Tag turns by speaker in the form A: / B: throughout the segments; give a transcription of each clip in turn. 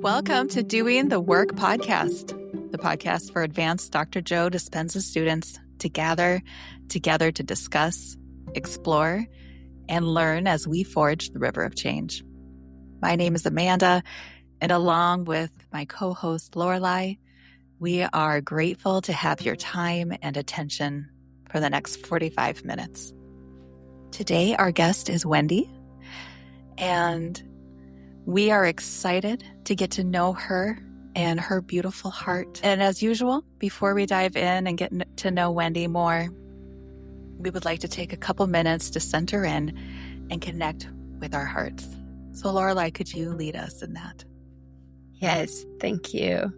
A: Welcome to Doing the Work podcast, the podcast for advanced Dr. Joe Dispenza students to gather together to discuss, explore, and learn as we forge the river of change. My name is Amanda, and along with my co-host Lorelei, we are grateful to have your time and attention for the next 45 minutes. Today, our guest is Wendy, and we are excited to get to know her and her beautiful heart. And as usual, before we dive in and get to know Wendy more, we would like to take a couple minutes to center in and connect with our hearts. So Lorelei, could you lead us in that?
B: Yes, thank you.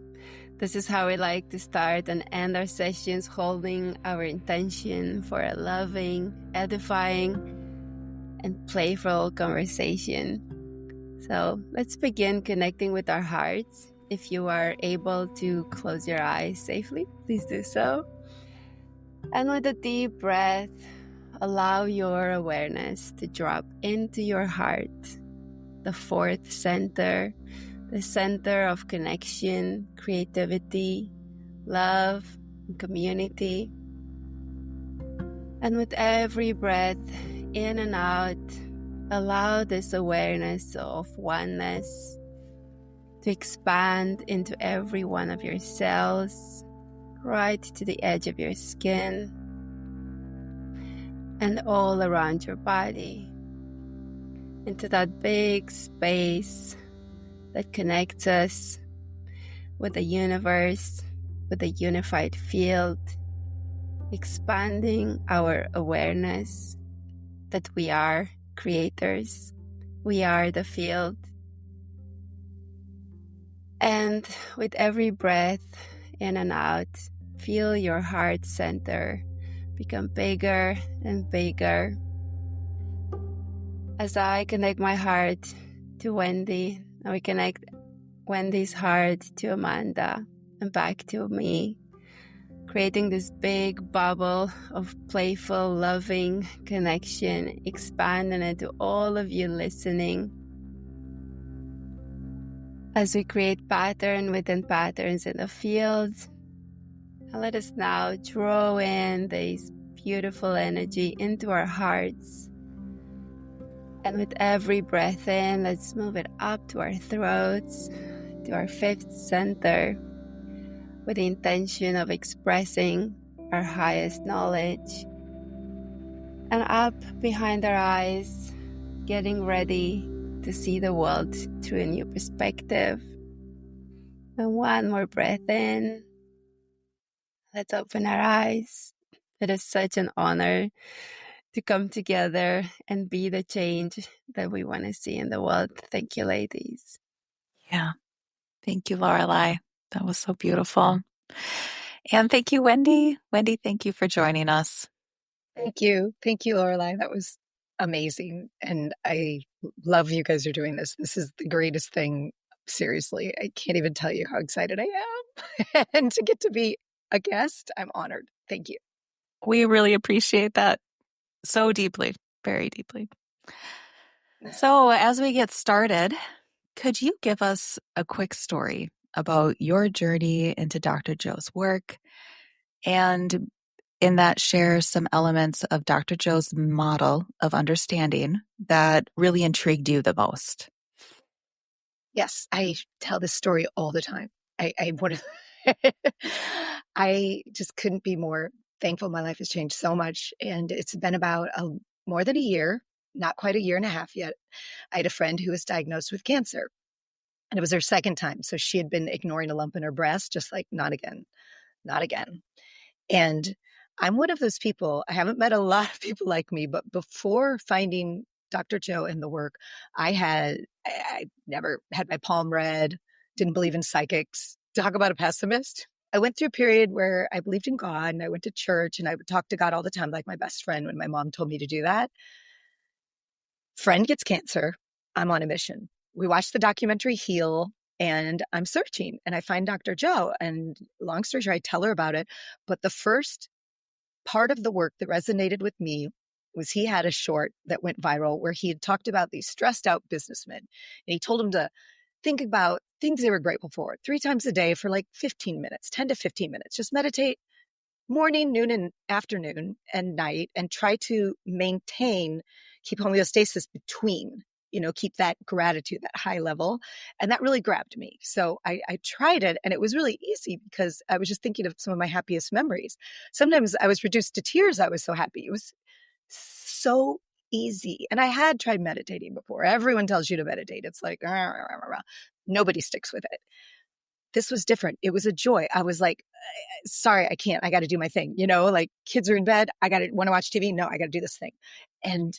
B: This is how we like to start and end our sessions, holding our intention for a loving, edifying, and playful conversation. So let's begin connecting with our hearts. If you are able to close your eyes safely, please do so. And with a deep breath, allow your awareness to drop into your heart, the fourth center, the center of connection, creativity, love, and community. And with every breath in and out, allow this awareness of oneness to expand into every one of your cells, right to the edge of your skin, and all around your body, into that big space that connects us with the universe, with a unified field, expanding our awareness that we are creators. We are the field. And with every breath in and out, feel your heart center become bigger and bigger. As I connect my heart to Wendy, and we connect Wendy's heart to Amanda and back to me, creating this big bubble of playful, loving connection, expanding it to all of you listening. As we create pattern within patterns in the field, let us now draw in this beautiful energy into our hearts. And with every breath in, let's move it up to our throats, to our fifth center, with the intention of expressing our highest knowledge. And up behind our eyes, getting ready to see the world through a new perspective. And one more breath in. Let's open our eyes. It is such an honor to come together and be the change that we want to see in the world. Thank you, ladies.
A: Yeah. Thank you, Lorelei. That was so beautiful. And thank you, Wendy. Wendy, thank you for joining us.
C: Thank you. Thank you, Lorelei. That was amazing. And I love you guys are doing this. This is the greatest thing. Seriously, I can't even tell you how excited I am. And to get to be a guest, I'm honored. Thank you.
A: We really appreciate that so deeply, very deeply. So as we get started, could you give us a quick story about your journey into Dr. Joe's work, and in that share some elements of Dr. Joe's model of understanding that really intrigued you the most?
C: Yes, I tell this story all the time. I would I just couldn't be more thankful. My life has changed so much, and it's been about more than a year, not quite a year and a half yet. I had a friend who was diagnosed with cancer, and it was her second time. So she had been ignoring a lump in her breast, just like, not again, not again. And I'm one of those people. I haven't met a lot of people like me, but before finding Dr. Joe and the work, I never had my palm read, didn't believe in psychics. Talk about a pessimist. I went through a period where I believed in God, and I went to church, and I would talk to God all the time, like my best friend, when my mom told me to do that. Friend gets cancer. I'm on a mission. We watched the documentary Heal, and I'm searching, and I find Dr. Joe, and long story short, I tell her about it. But the first part of the work that resonated with me was he had a short that went viral where he had talked about these stressed out businessmen, and he told them to think about things they were grateful for 3 times a day for like 15 minutes, 10 to 15 minutes. Just meditate morning, noon, and afternoon and night, and try to keep homeostasis between, keep that gratitude, that high level. And that really grabbed me. So I tried it, and it was really easy because I was just thinking of some of my happiest memories. Sometimes I was reduced to tears. I was so happy. It was so easy. And I had tried meditating before. Everyone tells you to meditate. It's like, nobody sticks with it. This was different. It was a joy. I was like, sorry, I can't. I got to do my thing. Like kids are in bed. I got to want to watch TV. No, I got to do this thing. And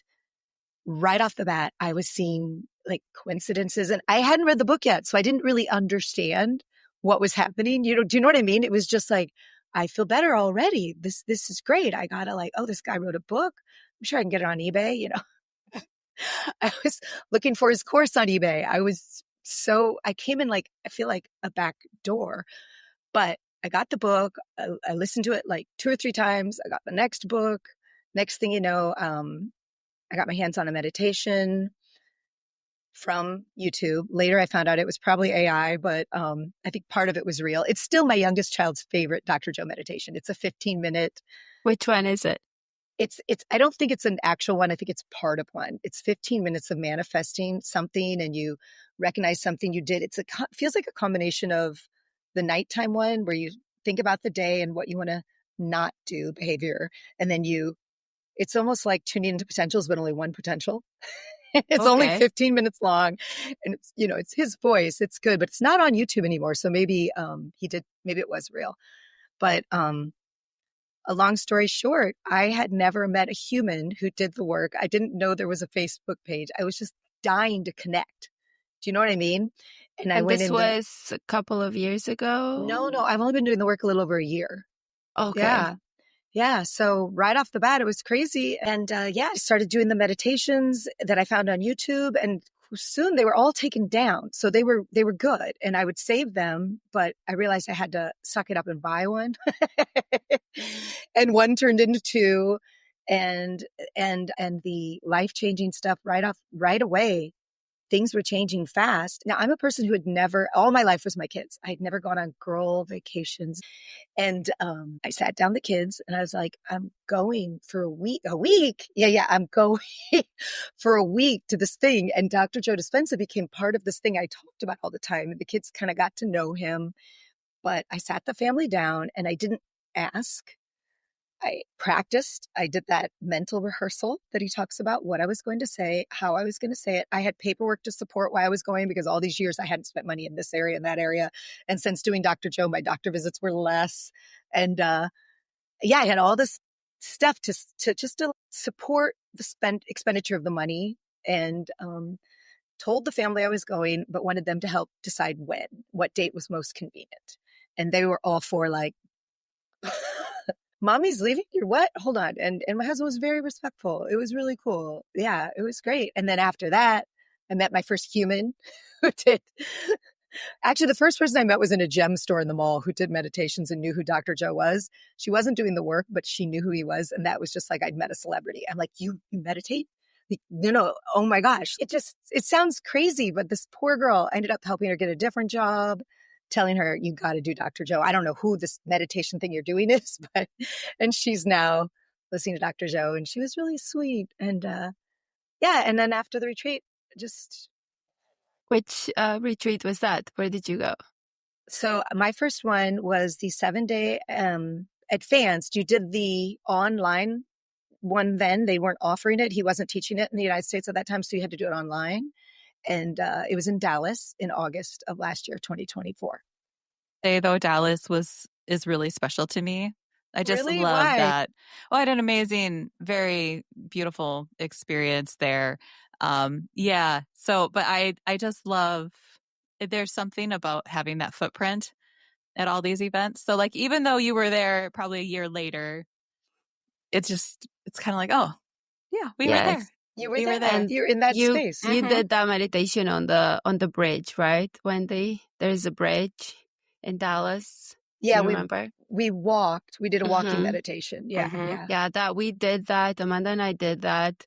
C: right off the bat, I was seeing like coincidences, and I hadn't read the book yet. So I didn't really understand what was happening. Do you know what I mean? It was just like, I feel better already. This is great. I got to like, oh, this guy wrote a book. I'm sure I can get it on eBay. I was looking for his course on eBay. I came in like, I feel like a back door, but I got the book. I listened to it like 2 or 3 times. I got the next book. Next thing you know, I got my hands on a meditation from YouTube. Later, I found out it was probably AI, but I think part of it was real. It's still my youngest child's favorite Dr. Joe meditation. It's a 15-minute.
B: Which one is it?
C: I don't think it's an actual one. I think it's part of one. It's 15 minutes of manifesting something, and you recognize something you did. Feels like a combination of the nighttime one where you think about the day and what you want to not do behavior. And then it's almost like tuning into potentials, but only one potential. It's only 15 minutes long, and it's his voice. It's good, but it's not on YouTube anymore. So maybe maybe it was real, but a long story short, I had never met a human who did the work. I didn't know there was a Facebook page. I was just dying to connect. Do you know what I mean?
B: And this was a couple of years ago?
C: No. I've only been doing the work a little over a year.
B: Okay.
C: Yeah. So right off the bat, it was crazy. And I started doing the meditations that I found on YouTube, and soon they were all taken down. So they were good, and I would save them, but I realized I had to suck it up and buy one. And one turned into 2, and the life-changing stuff right away. Things were changing fast. Now, I'm a person who had never, all my life was my kids. I had never gone on girl vacations. And I sat down the kids, and I was like, I'm going for a week. A week? Yeah. I'm going for a week to this thing. And Dr. Joe Dispenza became part of this thing I talked about all the time. And the kids kind of got to know him. But I sat the family down, and I didn't ask. I practiced. I did that mental rehearsal that he talks about, what I was going to say, how I was going to say it. I had paperwork to support why I was going, because all these years I hadn't spent money in this area and that area. And since doing Dr. Joe, my doctor visits were less. And I had all this stuff to support the expenditure of the money, and told the family I was going, but wanted them to help decide what date was most convenient. And they were all for like, Mommy's leaving? You're what? Hold on. And my husband was very respectful. It was really cool. Yeah, it was great. And then after that, I met my first human who did. Actually, the first person I met was in a gem store in the mall who did meditations and knew who Dr. Joe was. She wasn't doing the work, but she knew who he was. And that was just like I'd met a celebrity. I'm like, you meditate? Like, no, oh my gosh. It sounds crazy, but this poor girl, I ended up helping her get a different job, telling her, you got to do Dr. Joe. I don't know who this meditation thing you're doing is, and she's now listening to Dr. Joe, and she was really sweet. And and then after the retreat, just.
B: Which retreat was that? Where did you go?
C: So my first one was the 7-day advanced. You did the online one then. They weren't offering it. He wasn't teaching it in the United States at that time, so you had to do it online. And it was in Dallas in August of last year, 2024.
A: Though Dallas is really special to me. I just
C: Really?
A: love
C: Why?
A: that. Well, I had an amazing, very beautiful experience there. So, but I just love, there's something about having that footprint at all these events. So like, even though you were there probably a year later, it's kind of like, oh yeah, we were there.
C: You were
A: We
C: there.
A: were there.
C: And you're in that space.
B: You did that meditation on the bridge, right, Wendy? There's a bridge in Dallas.
C: Yeah,
B: you remember?
C: We walked. We did a walking meditation. Yeah.
B: Yeah, that we did that. Amanda and I did that.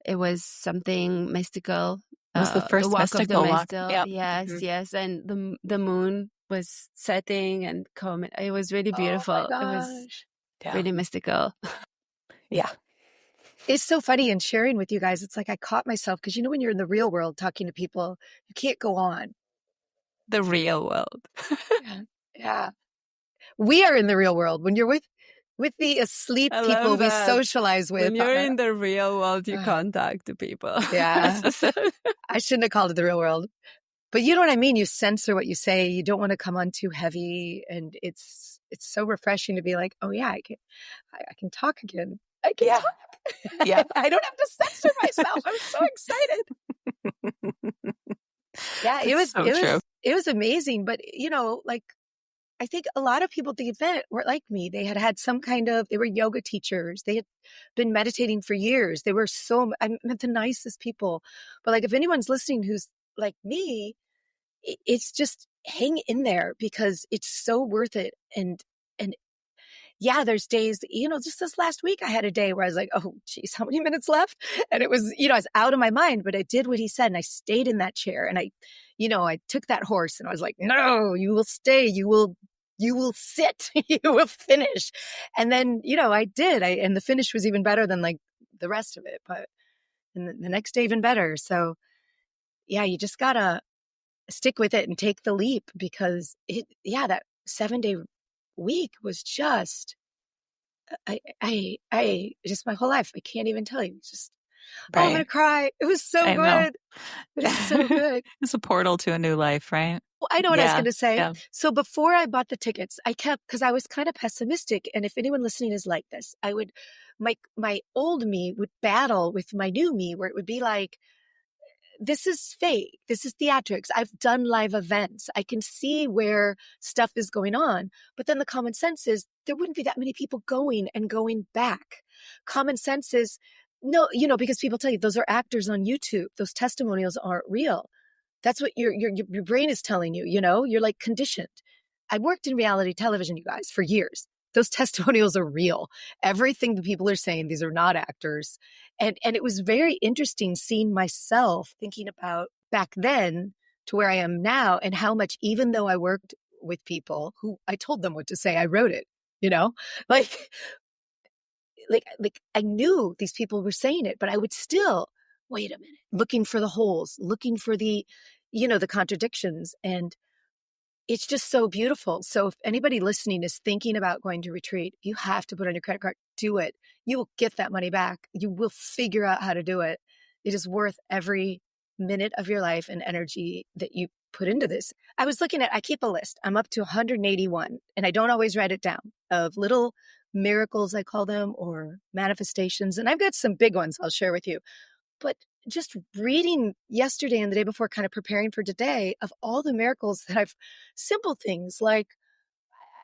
B: It was something mystical.
A: It was the
B: the
A: first
B: walk of the
A: mystical walk.
B: Mistle.
A: Yep.
B: Yes,
A: Mhm.
B: yes. And the moon was setting and coming. It was really
C: Oh my
B: beautiful. It was
C: gosh.
A: Yeah.
B: really mystical.
A: Yeah.
C: It's so funny and sharing with you guys. It's like I caught myself because when you're in the real world talking to people, you can't go on.
B: The real world.
C: Yeah. Yeah. We are in the real world. When you're with the asleep
B: I
C: people
B: love
C: we
B: that.
C: socialize with.
B: When you're in the real world, you can't talk to people.
C: Yeah. I shouldn't have called it the real world. But you know what I mean? You censor what you say. You don't want to come on too heavy. And it's so refreshing to be like, oh yeah, I can talk again. I can
A: Yeah.
C: talk.
A: Yeah.
C: I don't have to censor myself. I'm so excited. Yeah,
A: It's so true.
C: it was amazing. But like I think a lot of people at the event were like me. They had some they were yoga teachers. They had been meditating for years. They were I met the nicest people. But like if anyone's listening who's like me, it's just hang in there because it's so worth it. And yeah, there's days, just this last week, I had a day where I was like, oh, geez, how many minutes left? And it was, I was out of my mind, but I did what he said and I stayed in that chair and I took that horse and I was like, no, you will stay. You will sit, you will finish. And then, I did. And the finish was even better than like the rest of it, but and the next day, even better. So yeah, you just gotta stick with it and take the leap because that 7-day week was just, I just my whole life. I can't even tell you. It's just, oh, I'm going
A: Right.
C: to cry. It was so
A: I know.
C: good. It was so good.
A: It's a portal to a new life, right?
C: Well, I know what I was
A: Yeah.
C: going to say.
A: Yeah.
C: So before I bought the tickets, because I was kind of pessimistic. And if anyone listening is like this, my old me would battle with my new me where it would be like, this is fake. This is theatrics. I've done live events. I can see where stuff is going on. But then the common sense is there wouldn't be that many people going and going back. Common sense is no, because people tell you those are actors on YouTube. Those testimonials aren't real. That's what your brain is telling you, you're like conditioned. I worked in reality television, you guys, for years. Those testimonials are real. Everything the people are saying, these are not actors. And it was very interesting seeing myself thinking about back then to where I am now and how much, even though I worked with people who I told them what to say, I wrote it, like, like I knew these people were saying it, but I would still wait a minute, looking for the holes, looking for the contradictions. And it's just so beautiful. So if anybody listening is thinking about going to retreat, you have to put on your credit card, do it. You will get that money back. You will figure out how to do it. It is worth every minute of your life and energy that you put into this. I keep a list. I'm up to 181 and I don't always write it down of little miracles, I call them, or manifestations. And I've got some big ones I'll share with you. But just reading yesterday and the day before, kind of preparing for today, of all the miracles that simple things like,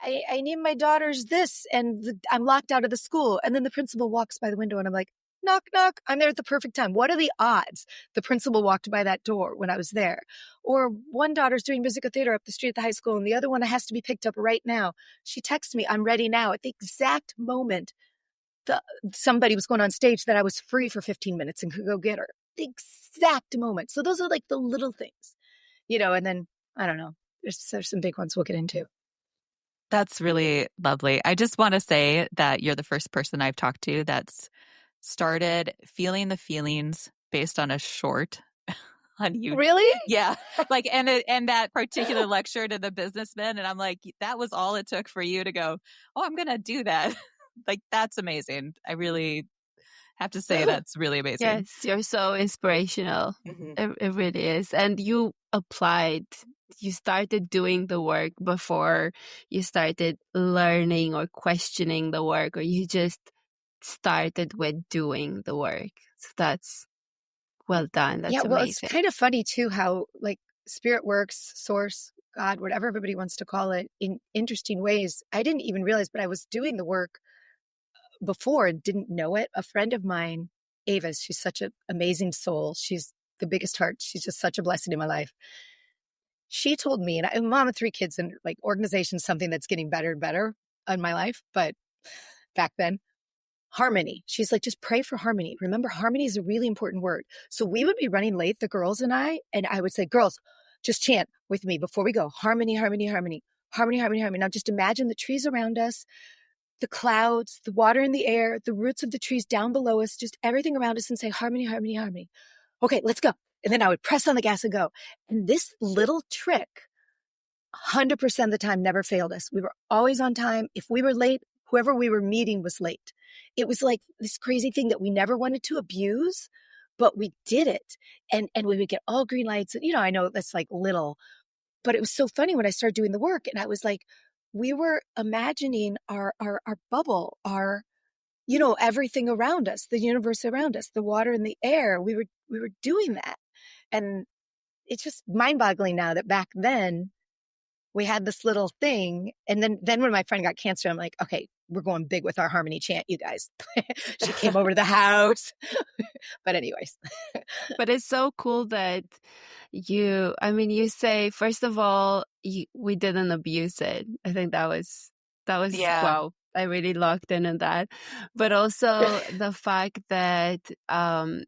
C: I need my daughter's this, and I'm locked out of the school. And then the principal walks by the window and I'm like, knock, knock. I'm there at the perfect time. What are the odds the principal walked by that door when I was there? Or one daughter's doing musical theater up the street at the high school and the other one has to be picked up right now. She texts me, I'm ready now, at the exact moment somebody was going on stage that I was free for 15 minutes and could go get her. The exact moment. So those are like the little things, and then I don't know, there's some big ones we'll get into.
A: That's really lovely. I just want to say that you're the first person I've talked to that's started feeling the feelings based on a short on you.
C: Really?
A: Yeah. Like, and that particular lecture to the businessman. And I'm like, that was all it took for you to go, oh, I'm going to do that. Like, that's amazing. I really have to say that's really amazing.
B: Yes, you're so inspirational.
A: Mm-hmm.
B: It really is. And you started doing the work before you started learning or questioning the work, or you just started with doing the work. So that's well done. That's
C: well,
B: amazing.
C: it's kind of funny too how like spirit works, source, God, whatever everybody wants to call it, in interesting ways. I didn't even realize, but I was doing the work before and didn't know it. A friend of mine, Ava, she's such an amazing soul. She's the biggest heart. She's just such a blessing in my life. She told me, and I'm a mom of 3 kids, and like organization, something that's getting better and better in my life. But back then, harmony. She's like, just pray for harmony. Remember, harmony is a really important word. So we would be running late, the girls and I would say, girls, just chant with me before we go. Harmony, harmony, harmony, harmony, harmony, harmony. Now just imagine the trees around us, the clouds, the water in the air, the roots of the trees down below us, just everything around us, and say harmony, harmony, harmony. Okay, let's go. And then I would press on the gas and go. And this little trick, 100% of the time, never failed us. We were always on time. If we were late, whoever we were meeting was late. It was like this crazy thing that we never wanted to abuse, but we did it. And we would get all green lights. And, I know that's like little, but it was so funny when I started doing the work. And I was like, we were imagining our bubble, our, everything around us, the universe around us, the water and the air. We were doing that. And it's just mind-boggling now that back then we had this little thing. And then when my friend got cancer, I'm like, okay, we're going big with our harmony chant, you guys. She came over to the house. But anyways.
B: But it's so cool that you say, first of all, we didn't abuse it. I think that was,
A: Yeah.
B: wow. I really locked in on that. But also the fact that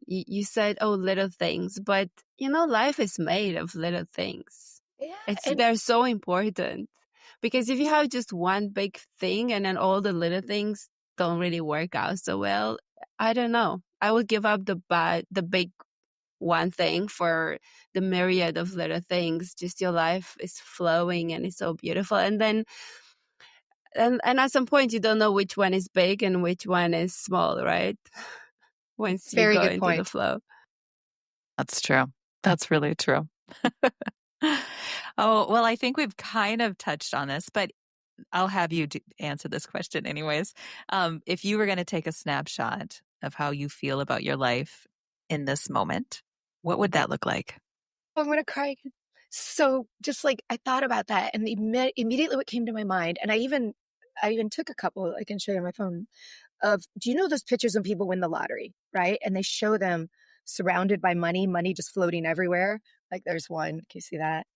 B: you said, oh, little things. But, life is made of little things.
C: Yeah,
B: They're so important. Because if you have just one big thing and then all the little things don't really work out so well, I don't know. I would give up the big one thing for the myriad of little things. Just your life is flowing and it's so beautiful. And then, and at some point, you don't know which one is big and which one is small, right? Once you
C: very
B: go
C: good
B: into
C: point.
B: the flow.
A: That's true. That's really true. Oh, well, I think we've kind of touched on this, but I'll have you answer this question anyways. If you were going to take a snapshot of how you feel about your life in this moment, what would that look like?
C: I'm going to cry again. So just like I thought about that, and immediately what came to my mind, and I even took a couple, I can show you on my phone, of, do you know those pictures when people win the lottery, right? And they show them surrounded by money just floating everywhere. Like there's one, can you see that?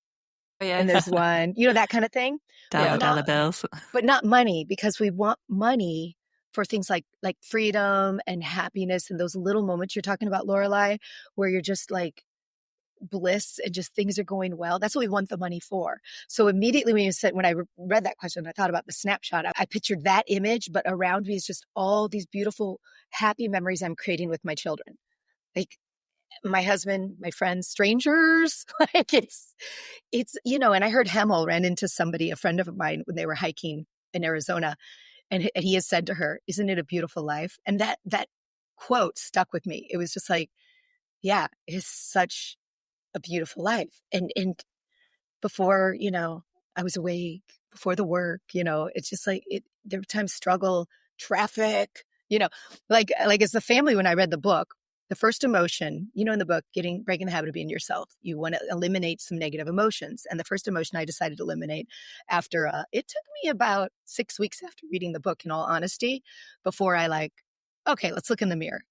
A: Oh, yeah.
C: And there's one, that kind of thing.
A: Dollar bills.
C: But not money, because we want money for things like freedom and happiness and those little moments you're talking about, Lorelei, where you're just like bliss and just things are going well. That's what we want the money for. So immediately when I read that question, I thought about the snapshot. I pictured that image, but around me is just all these beautiful, happy memories I'm creating with my children. Like my husband, my friends, strangers. Like it's, and I heard Hemel ran into somebody, a friend of mine, when they were hiking in Arizona. And he has said to her, isn't it a beautiful life? And that quote stuck with me. It was just like, yeah, it's such a beautiful life. And before, I was awake, before the work, it's just like there were times struggle, traffic, like as a family, when I read the book, the first emotion, in the book, breaking the habit of being yourself, you want to eliminate some negative emotions. And the first emotion I decided to eliminate after, it took me about 6 weeks after reading the book, in all honesty, before I okay, let's look in the mirror.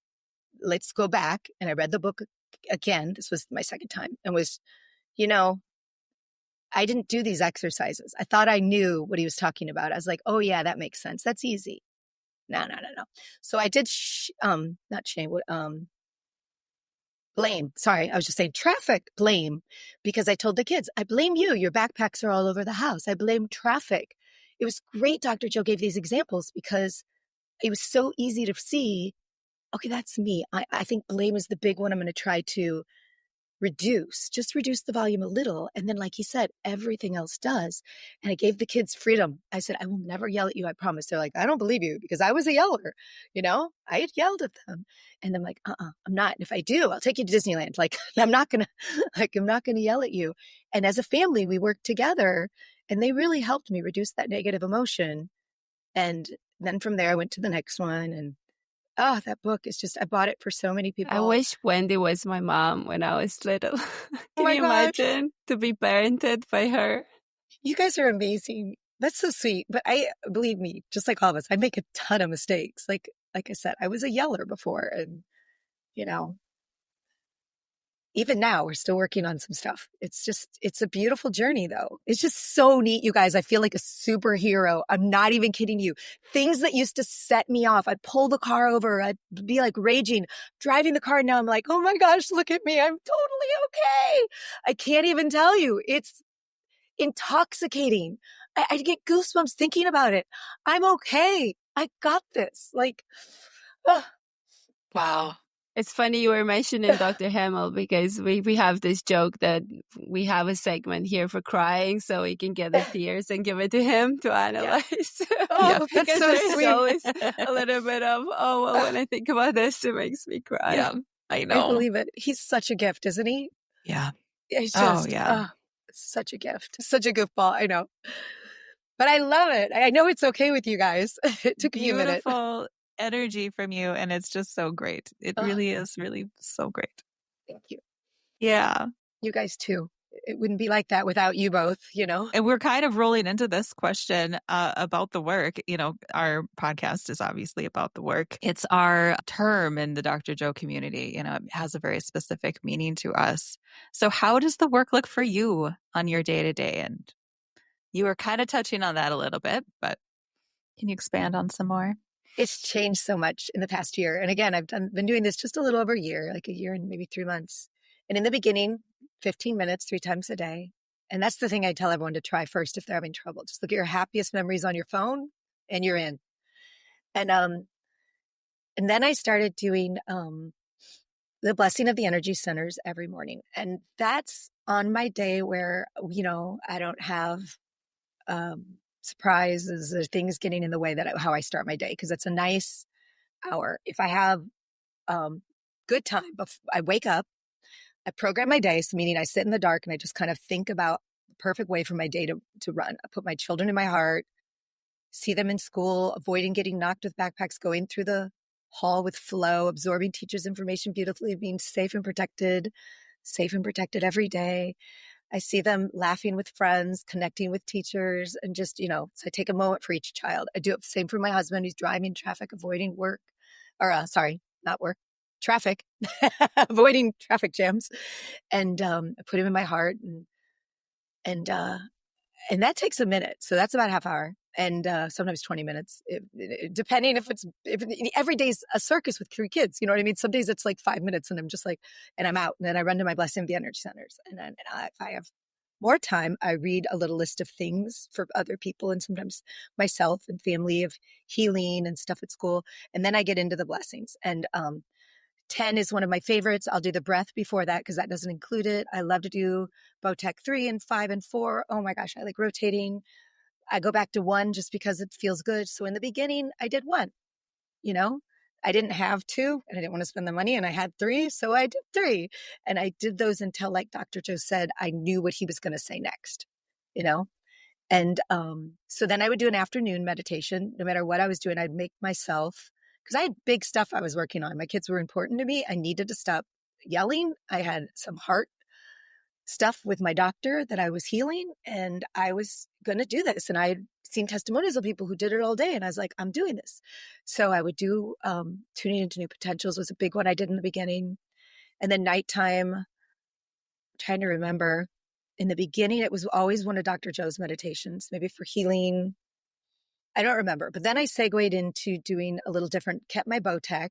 C: Let's go back. And I read the book again. This was my second time, and was, I didn't do these exercises. I thought I knew what he was talking about. I was like, oh yeah, that makes sense. That's easy. No. So I did, not shame, blame. Sorry, I was just saying traffic blame, because I told the kids, I blame you. Your backpacks are all over the house. I blame traffic. It was great Dr. Joe gave these examples, because it was so easy to see, okay, that's me. I think blame is the big one I'm going to try to reduce the volume a little. And then, like he said, everything else does. And I gave the kids freedom. I said, I will never yell at you. I promise. They're like, I don't believe you, because I was a yeller. I had yelled at them, and I'm like, I'm not. And if I do, I'll take you to Disneyland. Like, I'm not going to yell at you. And as a family, we worked together, and they really helped me reduce that negative emotion. And then from there, I went to the next one, and that book is just, I bought it for so many people.
B: I wish Wendy was my mom when I was little. Can
C: my
B: you
C: gosh.
B: imagine to be parented by her?
C: You guys are amazing. That's so sweet. But believe me, just like all of us, I make a ton of mistakes. Like I said, I was a yeller before, and even now, we're still working on some stuff. It's a beautiful journey though. It's just so neat, you guys. I feel like a superhero. I'm not even kidding you. Things that used to set me off, I'd pull the car over, I'd be like raging, driving the car. Now I'm like, oh my gosh, look at me. I'm totally okay. I can't even tell you. It's intoxicating. I get goosebumps thinking about it. I'm okay. I got this. Like, ugh.
A: Wow.
B: It's funny you were mentioning Dr. Hamill, because we have this joke that we have a segment here for crying, so we can get the tears and give it to him to analyze.
C: Oh, that's
B: Because
C: so
B: there's
C: sweet.
B: always a little bit of, oh, well, when I think about this, it makes me cry.
A: Yeah, I
C: I
A: know.
C: believe it. He's such a gift, isn't he?
A: Yeah.
C: He's
A: Oh,
C: just,
A: yeah.
C: such a gift. Such a goofball. I know. But I love it. I know it's okay with you guys. It took me a minute.
A: Beautiful energy from you, and it's just so great. It really is really so great.
C: Thank you.
A: Yeah.
C: You guys too. It wouldn't be like that without you both, you know?
A: And we're kind of rolling into this question about the work. You know, our podcast is obviously about the work. It's our term in the Dr. Joe community. You know, it has a very specific meaning to us. So how does the work look for you on your day-to-day? And you were kind of touching on that a little bit, but can you expand on some more?
C: It's changed so much in the past year. And again, been doing this just a little over a year, like a year and maybe 3 months. And in the beginning, 15 minutes, 3 times a day. And that's the thing I tell everyone to try first if they're having trouble. Just look at your happiest memories on your phone and you're in. And then I started doing the blessing of the energy centers every morning. And that's on my day where, you know, I don't have surprises or things getting in the way that how I start my day, because it's a nice hour. If I have good time, I wake up, I program my day, so meaning I sit in the dark and I just kind of think about the perfect way for my day to run. I put my children in my heart, see them in school, avoiding getting knocked with backpacks, going through the hall with flow, absorbing teachers' information beautifully, being safe and protected every day. I see them laughing with friends, connecting with teachers, and just, you know, so I take a moment for each child. I do it the same for my husband who's driving traffic, avoiding work, or not work, traffic, avoiding traffic jams. And I put him in my heart, and that takes a minute. So that's about a half hour, and sometimes 20 minutes, depending if every day's a circus with 3 kids. You know what I mean? Some days it's like 5 minutes and I'm just like, and I'm out. And then I run to my blessing of the energy centers. And then if I have more time, I read a little list of things for other people and sometimes myself and family of healing and stuff at school. And then I get into the blessings. And 10 is one of my favorites. I'll do the breath before that because that doesn't include it. I love to do Botec 3 and 5 and 4. Oh my gosh, I like rotating. I go back to 1 just because it feels good. So in the beginning, I did 1, you know, I didn't have 2 and I didn't want to spend the money, and I had 3. So I did 3, and I did those until, like Dr. Joe said, I knew what he was going to say next, you know? And so then I would do an afternoon meditation. No matter what I was doing, I'd make myself, because I had big stuff I was working on. My kids were important to me. I needed to stop yelling. I had some heart stuff with my doctor that I was healing, and I was going to do this. And I had seen testimonials of people who did it all day, and I was like, I'm doing this. So I would do tuning into new potentials was a big one I did in the beginning. And then nighttime, I'm trying to remember. In the beginning, it was always one of Dr. Joe's meditations, maybe for healing. I don't remember. But then I segued into doing a little different, kept my Botec.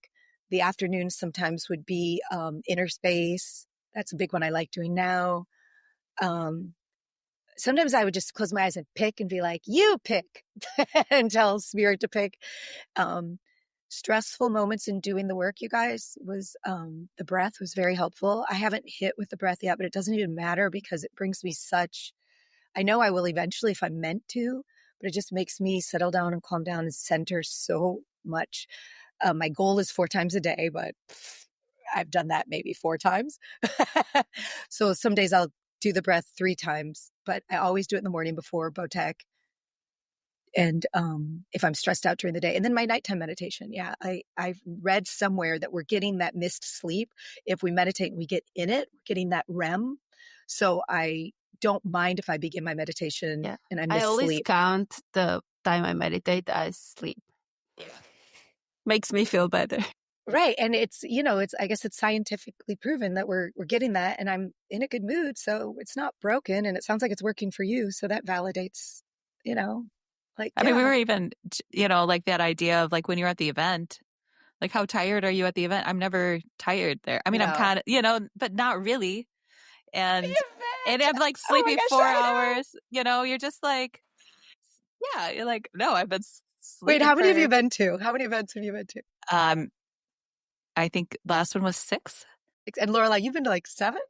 C: The afternoons sometimes would be inner space. That's a big one I like doing now. Sometimes I would just close my eyes and pick and be like, you pick, and tell spirit to pick. Stressful moments in doing the work, you guys, was the breath was very helpful. I haven't hit with the breath yet, but it doesn't even matter because it brings me such, I know I will eventually if I'm meant to, but it just makes me settle down and calm down and center so much. My goal is 4 times a day, but I've done that maybe 4 times. So some days I'll do the breath 3 times, but I always do it in the morning before Botec. And if I'm stressed out during the day, and then my nighttime meditation. Yeah, I've read somewhere that we're getting that missed sleep. If we meditate and we get in it, we're getting that REM. So I don't mind if I begin my meditation and I miss
B: I always
C: sleep.
B: count the time I meditate as sleep. Makes me feel better.
C: Right. And it's, I guess it's scientifically proven that we're getting that, and I'm in a good mood. So it's not broken, and it sounds like it's working for you. So that validates, you know, like,
A: I mean, we
C: yeah,
A: were even, like that idea of like when you're at the event, like how tired are you at the event? I'm never tired there. I mean, I'm
C: no.
A: kind of, but not really.
C: The
A: And
C: event.
A: I'm like
C: Oh my
A: sleeping
C: gosh,
A: 4 hours, you're just like, yeah, you're like, no, I've been
C: Wait,
A: sleeping
C: how many have
A: for,
C: you been to? How many events have you been to?
A: um, I think last one was 6.
C: And Lorelai, you've been to like 7,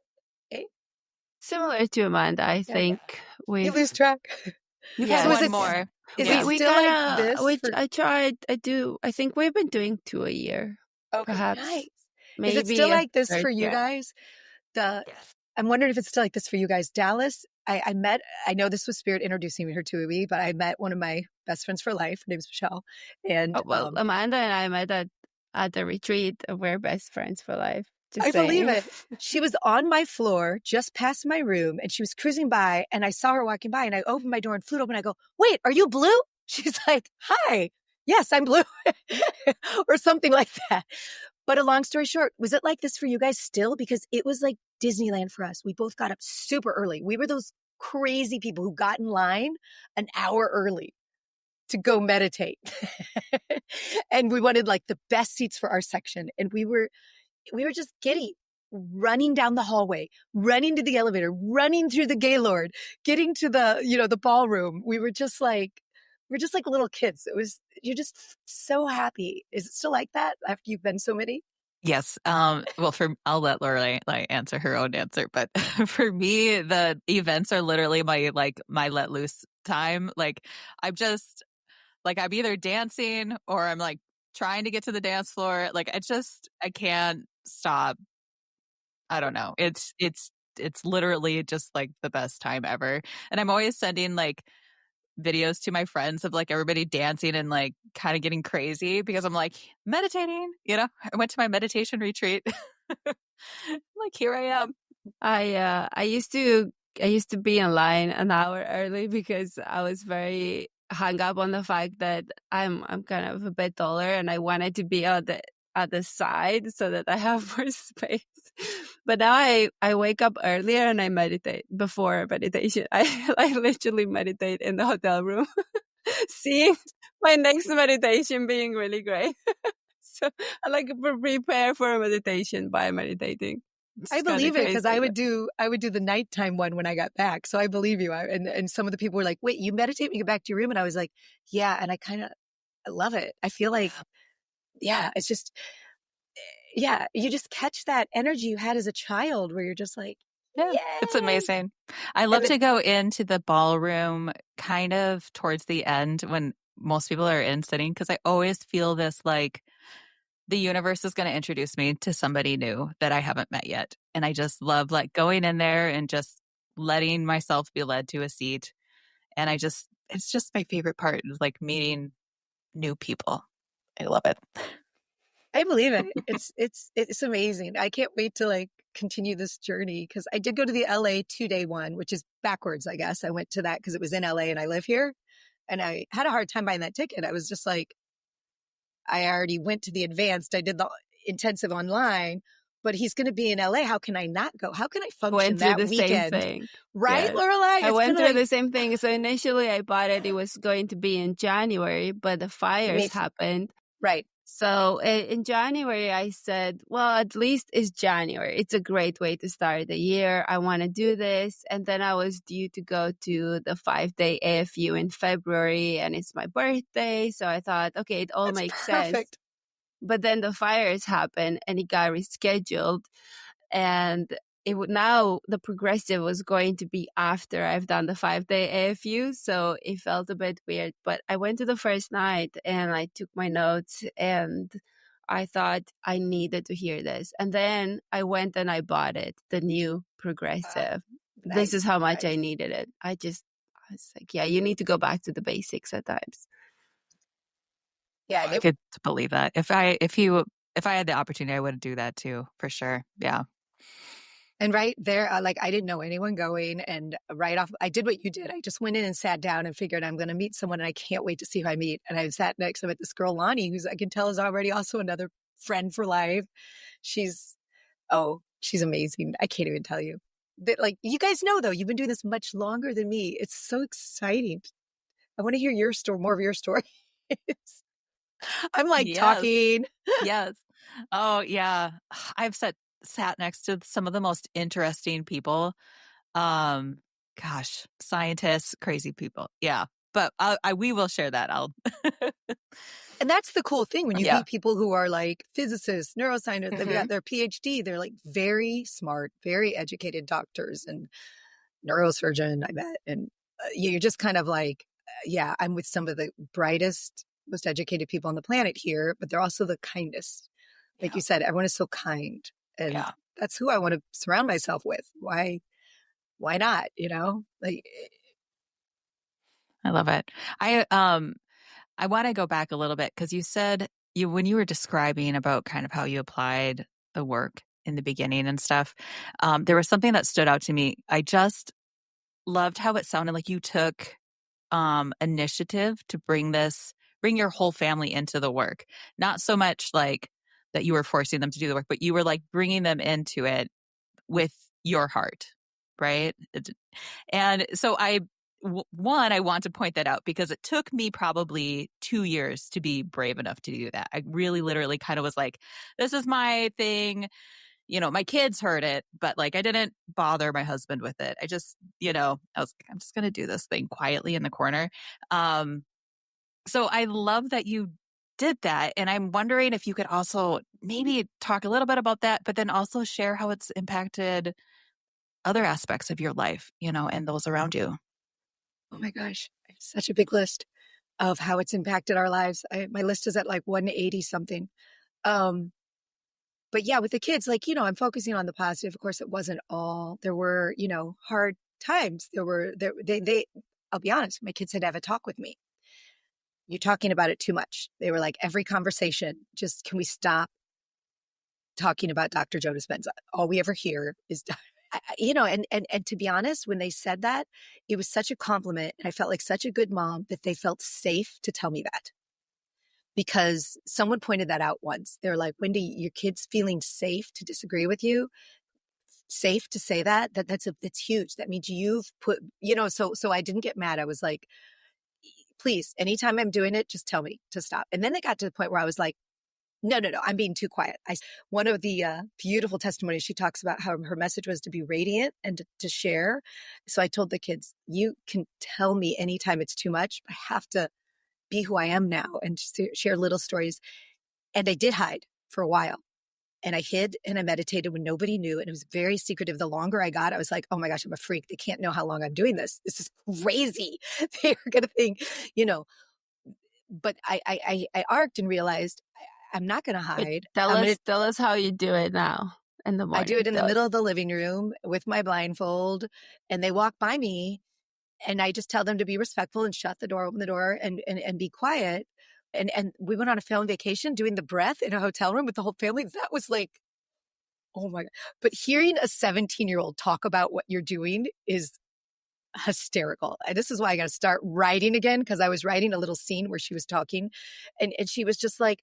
C: 8?
B: Similar to Amanda, I
C: Yeah.
B: think
C: You
B: we've
C: lose track.
A: We've had
C: So
B: yes.
C: is
A: one
C: it,
A: more.
C: is it
A: Yeah.
B: We
C: still
B: kind
C: like
B: of
C: this
B: which
C: for,
B: I think we've been doing 2 a year,
C: okay,
B: perhaps
C: nice. Is it still
B: maybe a
C: like this
B: third
C: for you
B: year.
C: guys? The
A: Yes.
C: I'm wondering if it's still like this for you guys. Dallas, I know this was Spirit introducing her to me, but I met one of my best friends for life. Her name's Michelle. And
B: Oh, well, Amanda and I met at the retreat. We're best friends for life. Just
C: I believe
B: saying.
C: it. She was on my floor, just past my room, and she was cruising by, and I saw her walking by, and I opened my door and flew open. I go, "Wait, are you Blue?" She's like, "Hi, yes, I'm Blue," or something like that. But a long story short, was it like this for you guys still? Because it was like Disneyland for us. We both got up super early. We were those crazy people who got in line an hour early to go meditate. And we wanted like the best seats for our section. And we were just giddy, running down the hallway, running to the elevator, running through the Gaylord, getting to the ballroom. We're just like little kids. You're just so happy. Is it still like that after you've been so many?
A: Yes. Well, I'll let Lorelai like answer her own answer, but for me, the events are literally my let loose time. Like I'm just like I'm either dancing or I'm like trying to get to the dance floor. Like I can't stop. I don't know. It's literally just like the best time ever. And I'm always sending like videos to my friends of like everybody dancing and like kind of getting crazy because I'm like meditating, I went to my meditation retreat. Like here I am.
B: I used to be in line an hour early because I was very hung up on the fact that I'm kind of a bit taller and I wanted to be at the side so that I have more space. But now I wake up earlier and I meditate before meditation. I literally meditate in the hotel room, seeing my next meditation being really great. So I like prepare for a meditation by meditating.
C: I
B: It's kind of
C: believe it
B: crazy.
C: because I would do the nighttime one when I got back. So I believe you. And some of the people were like, "Wait, you meditate when you get back to your room?" And I was like, "Yeah." And I love it. I feel like, yeah, it's just, yeah, you just catch that energy you had as a child where you're just like,
A: Yeah, it's
C: "Yay!"
A: amazing. I
C: And
A: love to go into the ballroom kind of towards the end when most people are in sitting because I always feel this like the universe is going to introduce me to somebody new that I haven't met yet. And I just love like going in there and just letting myself be led to a seat. And it's just my favorite part is like meeting new people. I love it.
C: I believe it. It's amazing. I can't wait to like continue this journey because I did go to the LA 2-day one, which is backwards, I guess. I went to that because it was in LA and I live here. And I had a hard time buying that ticket. I was just like, I already went to the advanced. I did the intensive online, but he's going to be in LA. How can I not go? How can I function
B: Went through
C: that
B: the same
C: weekend?
B: thing.
C: Right,
B: Yes.
C: Lorelai?
B: I
C: It's
B: went
C: kind of
B: through
C: like
B: the same thing. So initially I bought it. It was going to be in January, but the fires
C: me too.
B: happened.
C: Right.
B: So in January, I said, well, at least it's January. It's a great way to start the year. I want to do this. And then I was due to go to the 5-day AFU in February and it's my birthday. So I thought, okay, it all
C: That's
B: makes sense.
C: perfect.
B: But then the fires happened and it got rescheduled. And now the progressive was going to be after I've done the 5-day AFU. So it felt a bit weird, but I went to the first night and I took my notes and I thought I needed to hear this. And then I went and I bought it, the new progressive. This is
C: Nice.
B: how much I
C: Nice.
B: needed it. I was like, yeah, you need to go back to the basics at times.
C: Yeah.
A: I could believe that. If I had the opportunity, I would do that too, for sure. Yeah.
C: And right there, like I didn't know anyone going. And right off, I did what you did. I just went in and sat down and figured I'm going to meet someone and I can't wait to see who I meet. And I sat next to this girl, Lonnie, who's I can tell is already also another friend for life. She's amazing. I can't even tell you. That, like, you guys know, though, you've been doing this much longer than me. It's so exciting. I want to hear your story, more of your story. I'm like
A: Yes.
C: talking.
A: Yes. Oh, yeah. I've sat next to some of the most interesting people. Um, Gosh, scientists, crazy people. Yeah. But we will share that.
C: And that's the cool thing when you
A: Yeah.
C: meet people who are like physicists, neuroscientists, they've
A: Mhm.
C: got their PhD, they're like very smart, very educated doctors and neurosurgeon, I bet. And you're just kind of like, yeah, I'm with some of the brightest, most educated people on the planet here, but they're also the kindest. Like
A: Yeah.
C: you said, everyone is so kind. And
A: Yeah.
C: that's who I want to surround myself with. Why not? Like,
A: I love it. I want to go back a little bit because you said when you were describing about kind of how you applied the work in the beginning and stuff, there was something that stood out to me. I just loved how it sounded like you took initiative to bring your whole family into the work. Not so much like that you were forcing them to do the work, but you were like bringing them into it with your heart, right? And so I want to point that out because it took me probably 2 years to be brave enough to do that. I really literally kind of was like, this is my thing. My kids heard it, but like I didn't bother my husband with it. I just, I was like, I'm just going to do this thing quietly in the corner. So I love that you did that. And I'm wondering if you could also maybe talk a little bit about that, but then also share how it's impacted other aspects of your life, and those around you.
C: oh my gosh, I have such a big list of how it's impacted our lives. My list is at like 180 something. Um, but yeah, with the kids, like, I'm focusing on the positive. Of course, it wasn't all. There were, hard times. I'll be honest, my kids had to have a talk with me. You're talking about it too much. They were like, every conversation, just can we stop talking about Dr. Joe Dispenza? All we ever hear is, and to be honest, when they said that, it was such a compliment. And I felt like such a good mom that they felt safe to tell me that. Because someone pointed that out once. They're like, Wendy, your kid's feeling safe to disagree with you, safe to say that's huge. That means you've put, so I didn't get mad. I was like, please, anytime I'm doing it, just tell me to stop. And then it got to the point where I was like, no, I'm being too quiet. One of the beautiful testimonies, she talks about how her message was to be radiant and to share. So I told the kids, you can tell me anytime it's too much. I have to be who I am now and share little stories. And I did hide for a while. And I hid and I meditated when nobody knew. And it was very secretive. The longer I got, I was like, oh my gosh, I'm a freak. They can't know how long I'm doing this. This is crazy. They're going to think, but I arced and realized I'm not going to
B: But
C: hide.
B: tell us how you do it now in the
C: I do it
B: morning.
C: in the middle of the living room with my blindfold, and they walk by me, and I just tell them to be respectful and shut the door, open the door, and be quiet. And we went on a family vacation doing the breath in a hotel room with the whole family. That was like, oh my God. But hearing a 17-year-old talk about what you're doing is hysterical. This is why I got to start writing again, because I was writing a little scene where she was talking, and she was just like,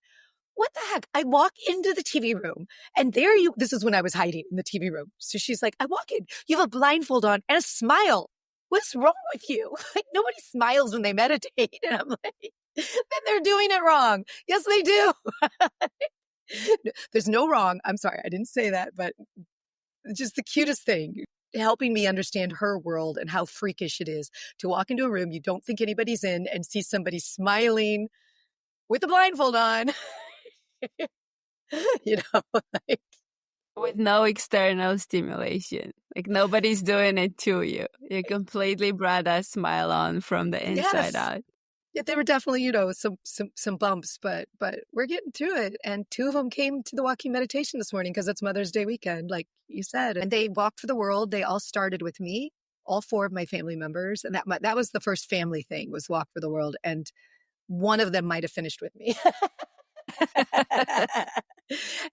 C: what the heck? I walk into the TV room and this is when I was hiding in the TV room. So she's like, I walk in, you have a blindfold on and a smile. What's wrong with you? Like, nobody smiles when they meditate. And I'm like, then they're doing it wrong. Yes, they do. There's no wrong. I'm sorry. I didn't say that, but just the cutest thing, helping me understand her world and how freakish it is to walk into a room you don't think anybody's in and see somebody smiling with a blindfold on. Like,
B: With no external stimulation. Like nobody's doing it to you. You completely brought that smile on from the inside
C: yes.
B: out.
C: Yeah, there were definitely, some bumps, but we're getting to it. And two of them came to the walking meditation this morning because it's Mother's Day weekend, like you said. And they walked for the world. They all started with me, all four of my family members, and that was the first family thing, was walk for the world. And one of them might have finished with me.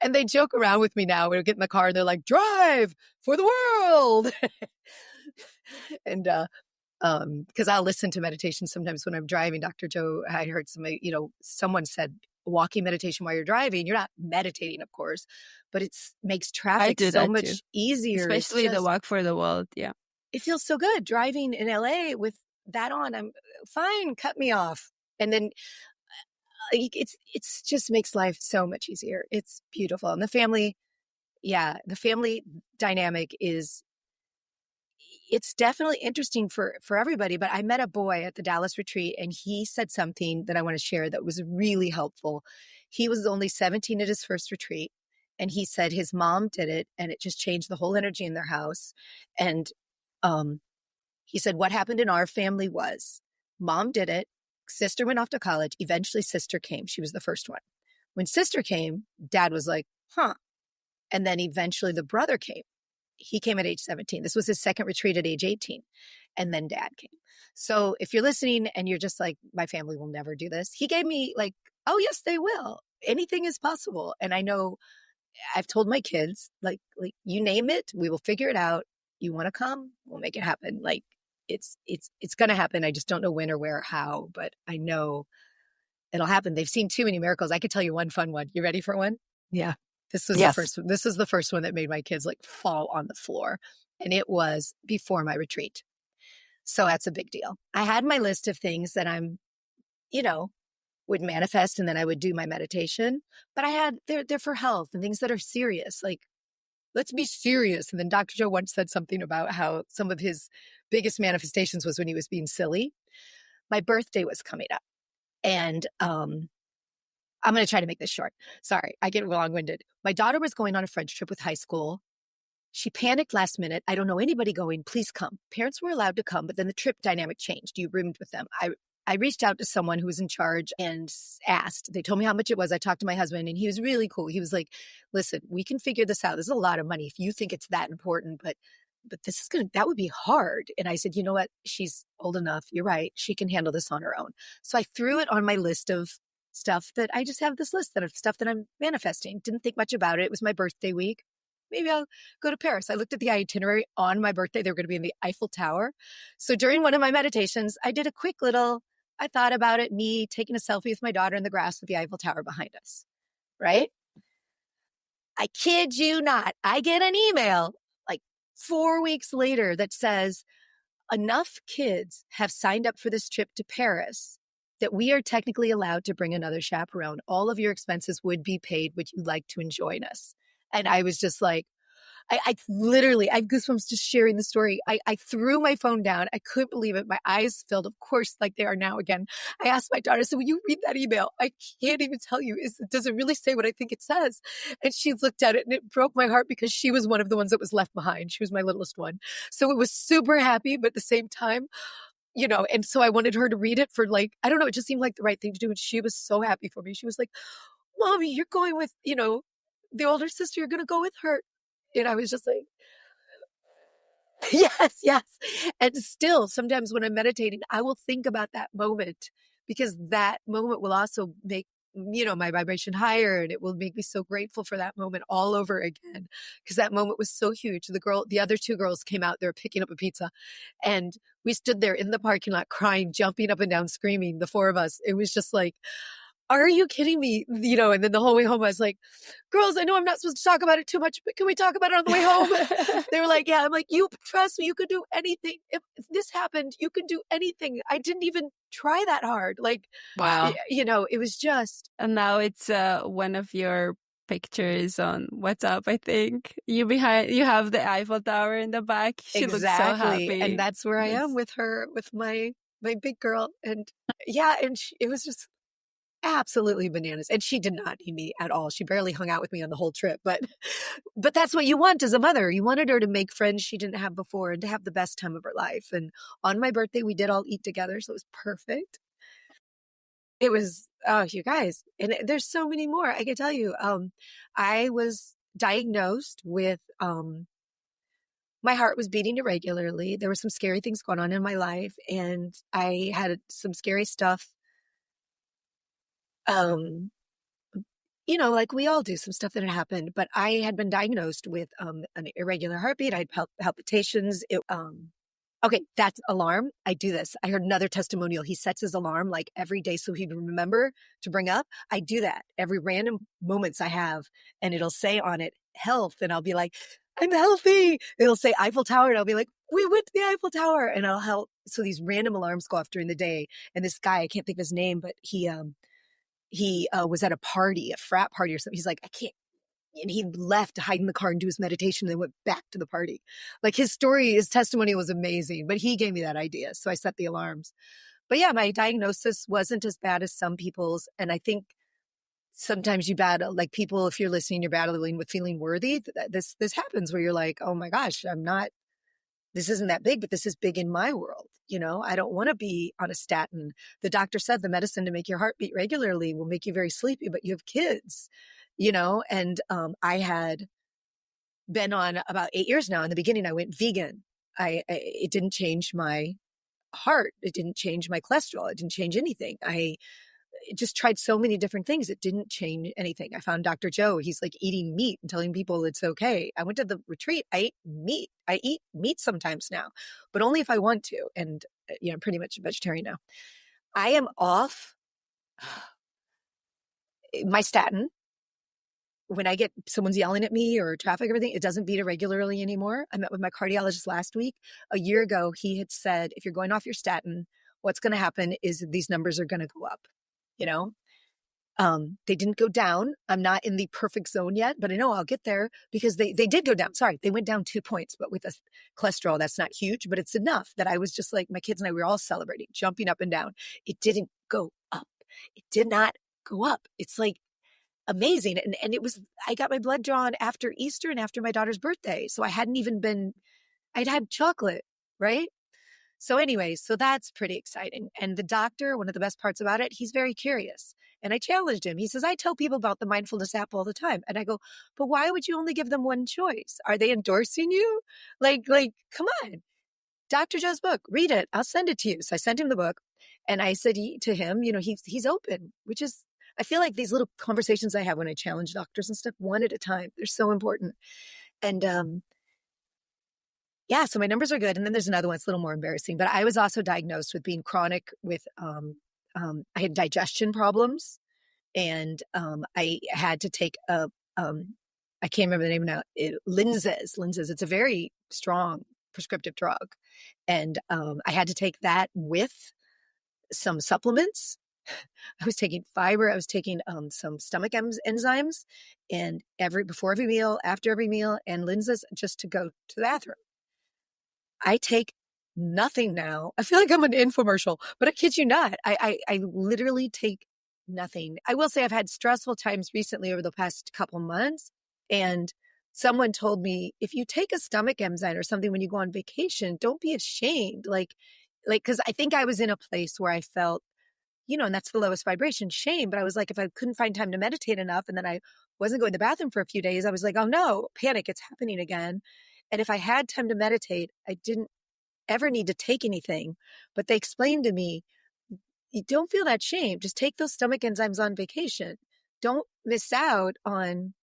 C: And they joke around with me now. We'll get in the car and they're like, drive for the world. And because I'll listen to meditation sometimes when I'm driving. Dr. Joe, I heard somebody, someone said, walking meditation while you're driving. You're not meditating, of course, but it makes
B: I
C: traffic
B: do
C: so
B: that
C: much
B: too,
C: easier. It's
B: especially the
C: just,
B: walk for the world. Yeah.
C: it feels so good driving in LA with that on. I'm fine, cut me off. And then it's just makes life so much easier. It's beautiful. And the family dynamic is, it's definitely interesting for everybody. But I met a boy at the Dallas retreat, and he said something that I want to share that was really helpful. He was only 17 at his first retreat, and he said his mom did it, and it just changed the whole energy in their house. And he said what happened in our family was mom did it, sister went off to college, eventually sister came. She was the first one. When sister came, dad was like, huh. And then eventually the brother came. He came at age 17. This was his second retreat at age 18. And then dad came. So if you're listening and you're just like, my family will never do this, he gave me like, oh, yes, they will. Anything is possible. And I know I've told my kids, like you name it, we will figure it out. You want to come? We'll make it happen. Like it's going to happen. I just don't know when or where or how, but I know it'll happen. They've seen too many miracles. I could tell you one fun one. You ready for one?
A: Yeah.
C: This was
A: Yes.
C: this is the first one that made my kids like fall on the floor. And it was before my retreat. So that's a big deal. I had my list of things that I'm, would manifest, and then I would do my meditation. But I had, they're for health and things that are serious. Like, let's be serious. And then Dr. Joe once said something about how some of his biggest manifestations was when he was being silly. My birthday was coming up. And I'm going to try to make this short. Sorry, I get long-winded. My daughter was going on a French trip with high school. She panicked last minute. I don't know anybody going. Please come. Parents were allowed to come, but then the trip dynamic changed. You roomed with them. I reached out to someone who was in charge and asked. They told me how much it was. I talked to my husband, and he was really cool. He was like, listen, we can figure this out. This is a lot of money if you think it's that important, but this is that would be hard. And I said, you know what? She's old enough. You're right. She can handle this on her own. So I threw it on my list of stuff that I just have this list of stuff that I'm manifesting. Didn't think much about it. It was my birthday week. Maybe I'll go to Paris. I looked at the itinerary on my birthday. They were going to be in the Eiffel Tower. So during one of my meditations, I did a quick little, I thought about it, me taking a selfie with my daughter in the grass with the Eiffel Tower behind us, right? I kid you not. I get an email like 4 weeks later that says, enough kids have signed up for this trip to Paris that we are technically allowed to bring another chaperone. All of your expenses would be paid. Would you like to join us? And I was just like, I literally, I have goosebumps just sharing the story. I threw my phone down. I couldn't believe it. My eyes filled, of course, like they are now again. I asked my daughter, I said, will you read that email? I can't even tell you. Does it really say what I think it says? And she looked at it, and it broke my heart because she was one of the ones that was left behind. She was my littlest one. So it was super happy, but at the same time, and so I wanted her to read it for like, I don't know, it just seemed like the right thing to do. And she was so happy for me. She was like, Mommy, you're going with, the older sister, you're going to go with her. And I was just like, yes, yes. And still, sometimes when I'm meditating, I will think about that moment, because that moment will also make, my vibration higher, and it will make me so grateful for that moment all over again. Because that moment was so huge. The other two girls came out, they were picking up a pizza, and we stood there in the parking lot crying, jumping up and down, screaming, the four of us. It was just like, are you kidding me? And then the whole way home, I was like, girls, I know I'm not supposed to talk about it too much, but can we talk about it on the way home? They were like, yeah. I'm like, you trust me, you could do anything. If this happened, you could do anything. I didn't even try that hard. Like,
A: Wow.
C: It was just.
B: And now it's one of your pictures on WhatsApp, I think. You have the Eiffel Tower in the back. She looks so happy.
C: And that's where I am with her, with my big girl. And yeah, and it was just absolutely bananas. And she did not need me at all. She barely hung out with me on the whole trip. But that's what you want as a mother. You wanted her to make friends she didn't have before and to have the best time of her life. And on my birthday, we did all eat together. So it was perfect. It was, oh, you guys. And there's so many more. I can tell you. I was diagnosed with, my heart was beating irregularly. There were some scary things going on in my life. And I had some scary stuff. Like we all do, some stuff that had happened, but I had been diagnosed with an irregular heartbeat. I had palpitations. Okay, that's alarm. I do this. I heard another testimonial. He sets his alarm like every day so he'd remember to bring up. I do that every random moments I have, and it'll say on it health, and I'll be like, I'm healthy. It'll say Eiffel Tower, and I'll be like, we went to the Eiffel Tower, and I'll help. So these random alarms go off during the day. And this guy, I can't think of his name, but he was at a party, a frat party or something. He's like, I can't. And he left to hide in the car and do his meditation and then went back to the party. Like his story, his testimony was amazing, but he gave me that idea. So I set the alarms. But yeah, my diagnosis wasn't as bad as some people's. And I think sometimes you battle, like people, if you're listening, you're battling with feeling worthy. This happens where you're like, oh my gosh, this isn't that big, but this is big in my world. I don't want to be on a statin. The doctor said the medicine to make your heart beat regularly will make you very sleepy, but you have kids, and I had been on about 8 years now. In the beginning, I went vegan. It didn't change my heart. It didn't change my cholesterol. It didn't change anything. I just tried so many different things. It didn't change anything. I found Dr. Joe. He's like eating meat and telling people it's okay. I went to the retreat. I ate meat. I eat meat sometimes now, but only if I want to. And, I'm pretty much a vegetarian now. I am off my statin. When I get someone's yelling at me or traffic, everything, it doesn't beat irregularly anymore. I met with my cardiologist last week. A year ago, he had said, if you're going off your statin, what's going to happen is these numbers are going to go up. They didn't go down. I'm not in the perfect zone yet, but I know I'll get there because they did go down. Sorry, they went down 2 points, but with a cholesterol, that's not huge, but it's enough that I was just like, my kids and I, we were all celebrating, jumping up and down. It didn't go up. It did not go up. It's like amazing. And I got my blood drawn after Easter and after my daughter's birthday. So I'd had chocolate, right? So anyways, so that's pretty exciting. And the doctor, one of the best parts about it, he's very curious. And I challenged him. He says, I tell people about the mindfulness app all the time. And I go, but why would you only give them one choice? Are they endorsing you? Like, come on. Dr. Joe's book, read it. I'll send it to you. So I sent him the book and I said to him, he's open, which is, I feel like these little conversations I have when I challenge doctors and stuff, one at a time, they're so important. And, yeah, so my numbers are good. And then there's another one that's a little more embarrassing, but I was also diagnosed with being chronic with, I had digestion problems and I had to take I can't remember the name now, Linzess. It's a very strong prescriptive drug. And I had to take that with some supplements. I was taking fiber. I was taking some stomach enzymes and before every meal, after every meal, and Linzess just to go to the bathroom. I take nothing now. I feel like I'm an infomercial, but I kid you not. I literally take nothing. I will say I've had stressful times recently over the past couple months. And someone told me, if you take a stomach enzyme or something when you go on vacation, don't be ashamed. Because I think I was in a place where I felt, and that's the lowest vibration, shame. But I was like, if I couldn't find time to meditate enough and then I wasn't going to the bathroom for a few days, I was like, oh no, panic, it's happening again. And if I had time to meditate, I didn't ever need to take anything. But they explained to me, you don't feel that shame. Just take those stomach enzymes on vacation. Don't miss out on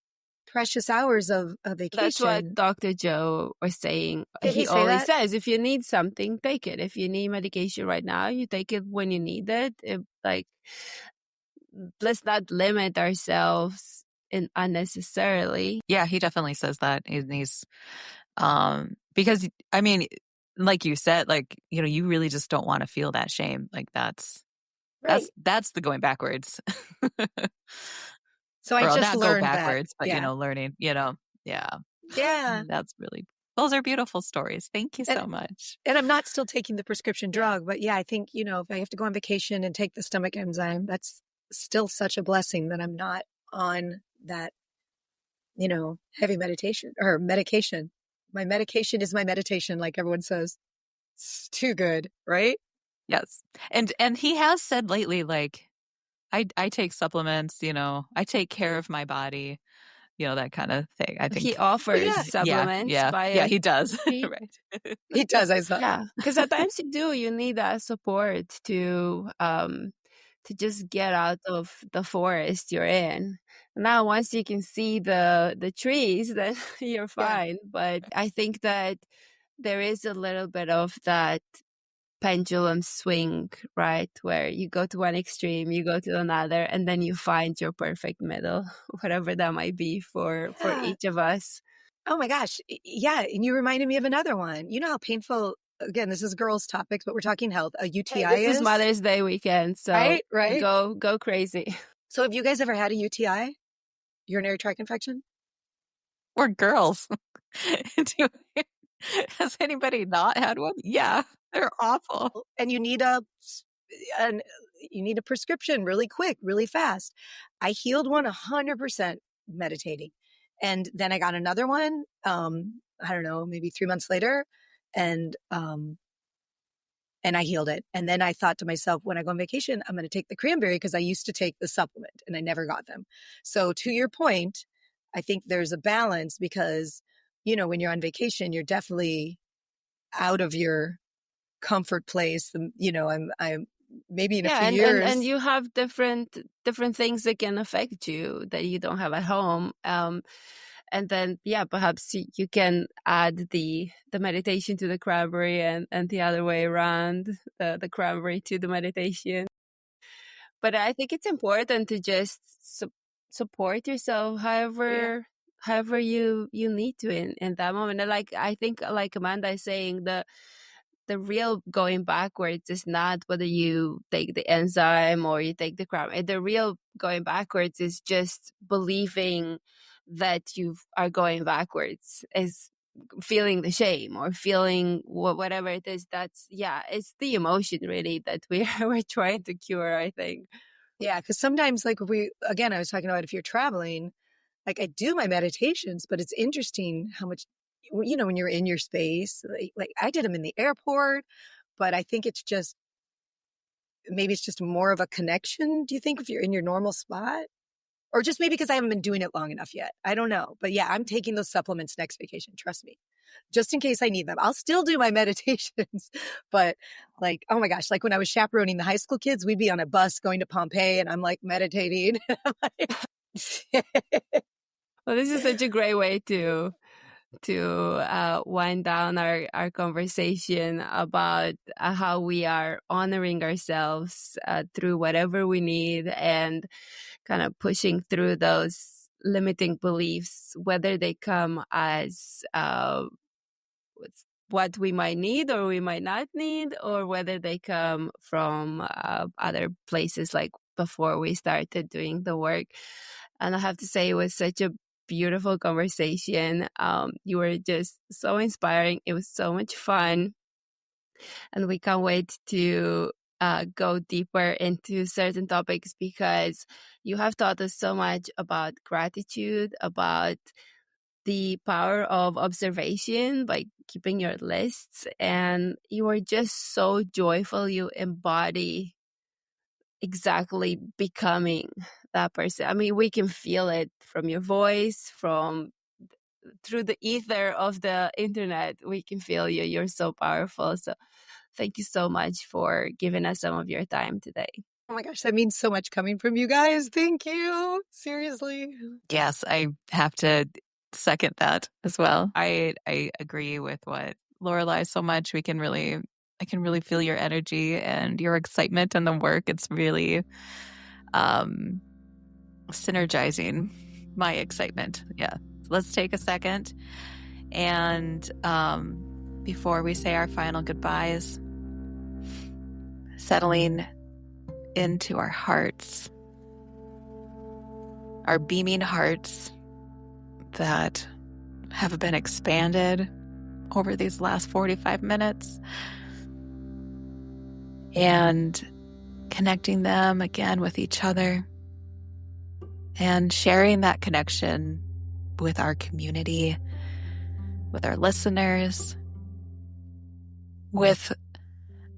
C: precious hours of vacation.
B: That's what Dr. Joe was saying.
C: Did
B: he
C: say
B: always
C: that?
B: says, if you need something, take it. If you need medication right now, you take it when you need it. Let's not limit ourselves unnecessarily.
A: Yeah, he definitely says that. He's because I mean, like you said, you really just don't want to feel that shame. Like that's the going backwards.
C: So I just learned
A: go backwards,
C: that,
A: but learning, yeah. That's those are beautiful stories. Thank you so much.
C: And I'm not still taking the prescription drug, but yeah, I think, if I have to go on vacation and take the stomach enzyme, that's still such a blessing that I'm not on that, heavy meditation or medication. My medication is my meditation, like everyone says. It's too good, right?
A: Yes. And he has said lately, like, I take supplements, I take care of my body, that kind of thing. I think
B: he offers supplements.
A: Yeah, he does. Right.
C: He does. I saw.
B: Yeah, because at times you need that support to just get out of the forest you're in. Now, once you can see the trees, then you're fine. Yeah. But I think that there is a little bit of that pendulum swing, right? Where you go to one extreme, you go to another, and then you find your perfect middle, whatever that might be for
C: Yeah.
B: each of us.
C: Oh my gosh. Yeah. And you reminded me of another one. You know how painful, again, this is girls' topics, but we're talking health, a UTI
B: Hey, this is Mother's Day weekend, so
C: right?
B: go crazy.
C: So have you guys ever had a UTI? Urinary tract infection?
A: We're girls. Has anybody not had one? Yeah, they're awful.
C: And you need a prescription really quick, really fast. I healed one 100% meditating. And then I got another one, I don't know, maybe 3 months later. And I healed it. And then I thought to myself, when I go on vacation, I'm going to take the cranberry because I used to take the supplement and I never got them. So to your point, I think there's a balance because, you know, when you're on vacation, you're definitely out of your comfort place. You know, I'm maybe in a few years.
B: And you have different things that can affect you that you don't have at home. And then, perhaps you can add the meditation to the cranberry and the other way around, the cranberry to the meditation. But I think it's important to just support yourself however you need to in that moment. And I think like Amanda is saying, the real going backwards is not whether you take the enzyme or you take the cranberry. The real going backwards is just believing that you are going backwards, is feeling the shame or feeling whatever it is. That's it's the emotion really that we're trying to cure, I think.
C: Yeah, because sometimes, like, I was talking about if you're traveling, like I do my meditations, but it's interesting how much, you know, when you're in your space, like I did them in the airport, but I think maybe it's just more of a connection. Do you think if you're in your normal spot? Or just maybe because I haven't been doing it long enough yet. I don't know. But yeah, I'm taking those supplements next vacation. Trust me. Just in case I need them. I'll still do my meditations. But like, oh my gosh, like when I was chaperoning the high school kids, we'd be on a bus going to Pompeii and I'm like meditating.
B: Well, this is such a great way to wind down our conversation about how we are honoring ourselves through whatever we need and kind of pushing through those limiting beliefs, whether they come as what we might need or we might not need, or whether they come from other places like before we started doing the work. And I have to say, it was such a beautiful conversation. You were just so inspiring. It was so much fun. And we can't wait to go deeper into certain topics because you have taught us so much about gratitude, about the power of observation by keeping your lists. And you are just so joyful. You embody exactly becoming that person. I mean, we can feel it from your voice, through the ether of the internet. We can feel you. You're so powerful. So thank you so much for giving us some of your time today.
C: Oh my gosh, that means so much coming from you guys. Thank you. Seriously.
A: Yes, I have to second that as well. I agree with what Lorelai so much. I can really feel your energy and your excitement in the work. It's really synergizing my excitement. Yeah. So let's take a second. And before we say our final goodbyes, settling into our hearts, our beaming hearts that have been expanded over these last 45 minutes, and connecting them again with each other and sharing that connection with our community, with our listeners, with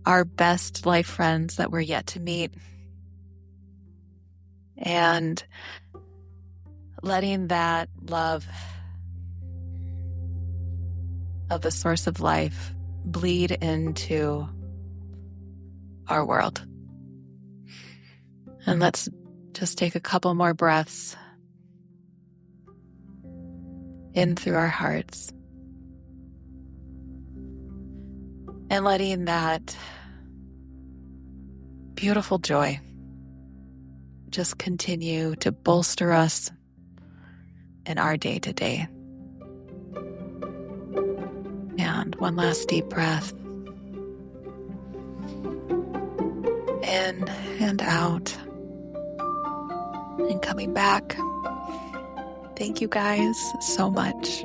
A: our best life friends that we're yet to meet, and letting that love of the source of life bleed into our world. And let's just take a couple more breaths in through our hearts And letting that beautiful joy just continue to bolster us in our day to day. And one last deep breath. In and out. And coming back. Thank you guys so much.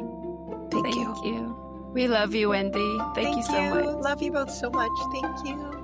A: Thank you.
B: We love you, Wendy. Thank you so much.
C: Love you both so much. Thank you.